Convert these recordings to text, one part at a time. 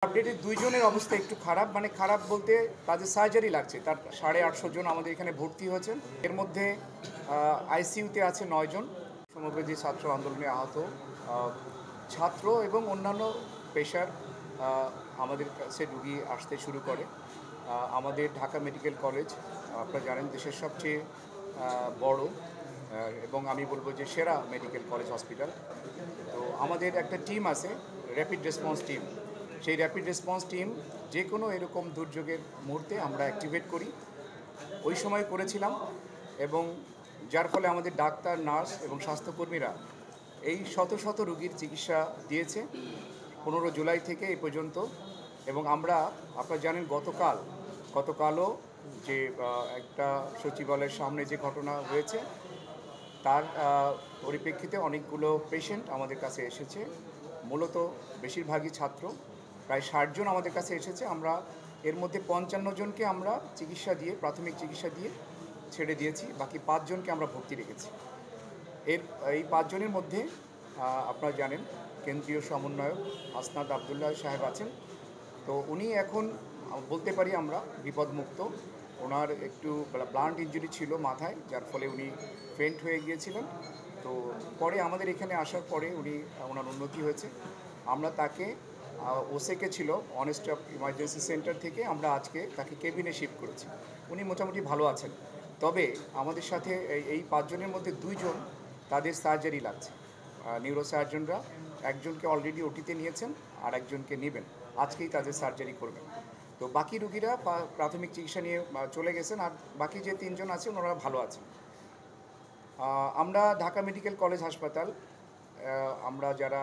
Updated দুইজনের অবস্থা একটু খারাপ, মানে খারাপ বলতে তাদের সার্জারি লাগছে। তার 850 জন আমাদের এখানে ভর্তি হয়েছেন। এর মধ্যে আইসিইউতে আছে 9 জন। সমগ্র যে ছাত্র আন্দোলনে আহত ছাত্র এবং অন্যান্য পেশার আমাদের কাছে রুগী আসতে শুরু করে। আমাদের ঢাকা মেডিকেল কলেজ আপনারা জানেন দেশের সবচেয়ে বড় এবং আমি বলবো যে সেরা মেডিকেল কলেজ হসপিটাল। তো আমাদের একটা টিম আছে, র্যাপিড রেসপন্স টিম। সেই র্যাপিড রেসপন্স টিম যে কোনো এরকম দুর্যোগের মুহূর্তে আমরা অ্যাক্টিভেট করি, ওই সময় করেছিলাম, এবং যার ফলে আমাদের ডাক্তার, নার্স এবং স্বাস্থ্যকর্মীরা এই শত শত রোগীর চিকিৎসা দিয়েছে 15 জুলাই থেকে এই পর্যন্ত। এবং আমরা আপনারা জানেন গতকালও যে একটা সচিবালয়ের সামনে যে ঘটনা হয়েছে, তার পরিপ্রেক্ষিতে অনেকগুলো পেশেন্ট আমাদের কাছে এসেছে, মূলত বেশিরভাগই ছাত্র। প্রায় 60 জন আমাদের কাছে এসেছে। আমরা এর মধ্যে 55 জনকে আমরা প্রাথমিক চিকিৎসা দিয়ে ছেড়ে দিয়েছি, বাকি 5 জনকে আমরা ভর্তি রেখেছি। এই 5 জনের মধ্যে আপনারা জানেন কেন্দ্রীয় সমন্বয়ক আসনাদ আবদুল্লাহ সাহেব আছেন। তো উনি এখন বলতে পারি আমরা বিপদমুক্ত। ওনার একটু ব্লান্ট ইনজুরি ছিল মাথায়, যার ফলে উনি ফেন্ট হয়ে গিয়েছিলেন। তো পরে আমাদের এখানে আসার পরে ওনার উন্নতি হয়েছে। আমরা তাকে ওসেকে ছিল অন স্টপ ইমার্জেন্সি সেন্টার থেকে আমরা আজকে তাকে কেবিনে শিফট করেছি। উনি মোটামুটি ভালো আছেন। তবে আমাদের সাথে এই 5 জনের মধ্যে 2 জন তাদের সার্জারি লাগছে। নিউরো সার্জনরা একজনকে অলরেডি ওটিতে নিয়েছেন, আর একজনকে নেবেন, আজকেই তাদের সার্জারি করবেন। তো বাকি রুগীরা প্রাথমিক চিকিৎসা নিয়ে চলে গেছেন, আর বাকি যে 3 জন আছেন ওনারা ভালো আছেন। আমরা ঢাকা মেডিকেল কলেজ হাসপাতাল, আমরা যারা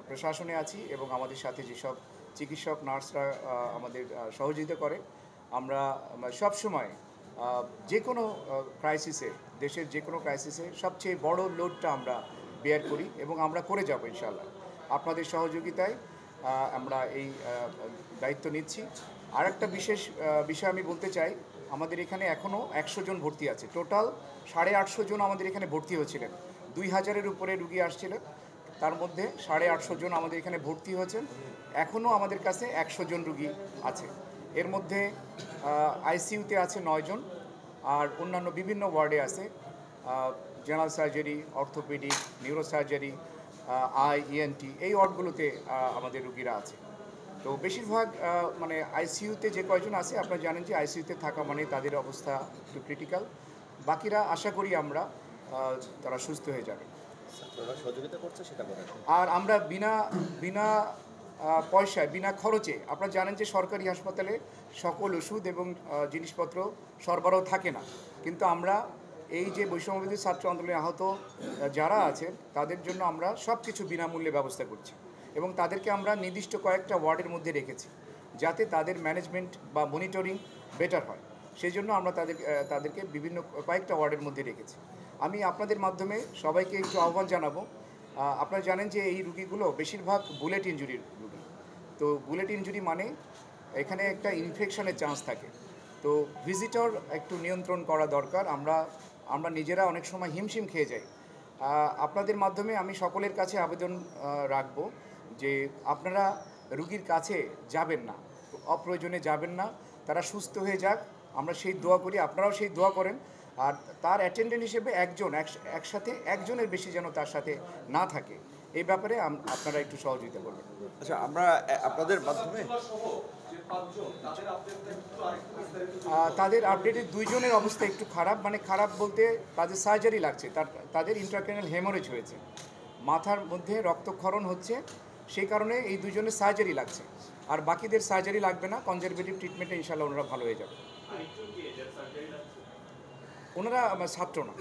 প্রশাসনে আছি এবং আমাদের সাথে যেসব চিকিৎসক, নার্সরা আমাদের সহযোগিতা করে, আমরা সবসময় যে কোনো ক্রাইসিসে, দেশের যে কোনো ক্রাইসিসে সবচেয়ে বড় লোডটা আমরা বেয়ার করি এবং আমরা করে যাব ইনশাআল্লাহ। আপনাদের সহযোগিতায় আমরা এই দায়িত্ব নিচ্ছি। আর একটা বিশেষ বিষয় আমি বলতে চাই, আমাদের এখানে এখনও 100 জন ভর্তি আছে। টোটাল 850 জন আমাদের এখানে ভর্তি হয়েছিলেন। 2000-এর উপরে রুগী আসছিলেন, তার মধ্যে 850 জন আমাদের এখানে ভর্তি হয়েছেন। এখনও আমাদের কাছে 100 জন রুগী আছে। এর মধ্যে আইসিইউতে আছে 9 জন, আর অন্যান্য বিভিন্ন ওয়ার্ডে আছে general surgery, orthopaedic, neuro surgery, ENT, এই ওয়ার্ডগুলোতে আমাদের রুগীরা আছে। তো বেশিরভাগ মানে আইসিইউতে যে কয়জন আছে, আপনারা জানেন যে আইসিইউতে থাকা মানে তাদের অবস্থা একটু ক্রিটিক্যাল। বাকিরা আশা করি আমরা তারা সুস্থ হয়ে যাবে। সহযোগিতা করছে সেটা বলেন। আর আমরা বিনা পয়সায়, বিনা খরচে, আপনারা জানেন যে সরকারি হাসপাতালে সকল ওষুধ এবং জিনিসপত্র সরবরাহ থাকে না, কিন্তু আমরা এই যে বৈষম্যবিরোধী ছাত্র আন্দোলনে আহত যারা আছেন তাদের জন্য আমরা সব কিছু বিনামূল্যে ব্যবস্থা করছি, এবং তাদেরকে আমরা নির্দিষ্ট কয়েকটা ওয়ার্ডের মধ্যে রেখেছি যাতে তাদের ম্যানেজমেন্ট বা মনিটরিং বেটার হয়। সেই জন্য আমরা তাদেরকে বিভিন্ন কয়েকটা ওয়ার্ডের মধ্যে রেখেছি। আমি আপনাদের মাধ্যমে সবাইকে একটু আহ্বান জানাবো, আপনারা জানেন যে এই রুগীগুলো বেশিরভাগ বুলেট ইনজুরির রুগী। তো বুলেট ইনজুরি মানে এখানে একটা ইনফেকশনের চান্স থাকে। তো ভিজিটর একটু নিয়ন্ত্রণ করা দরকার। আমরা নিজেরা অনেক সময় হিমশিম খেয়ে যাই। আপনাদের মাধ্যমে আমি সকলের কাছে আবেদন রাখব যে আপনারা রুগীর কাছে যাবেন না, অপ্রয়োজনে যাবেন না। তারা সুস্থ হয়ে যাক, আমরা সেই দোয়া করি, আপনারাও সেই দোয়া করেন। আর তার অ্যাটেন্ডেন্ট হিসেবে একসাথে একজনের বেশি যেন তার সাথে না থাকে, এই ব্যাপারে আপনারা একটু সহযোগিতা করবেন। আচ্ছা, আমরা আপনাদের মাধ্যমে তাদের আপডেটেড 2 জনের অবস্থা একটু খারাপ, মানে খারাপ বলতে তাদের সার্জারি লাগছে। তাদের ইন্ট্রাক্রেনাল হেমোরেজ হয়েছে, মাথার মধ্যে রক্তক্ষরণ হচ্ছে, সেই কারণে এই 2 জনের সার্জারি লাগছে। আর বাকিদের সার্জারি লাগবে না, কনজারভেটিভ ট্রিটমেন্টে ইনশাআল্লাহ ওনারা ভালো হয়ে যাবে। ওনারা ছাত্র না।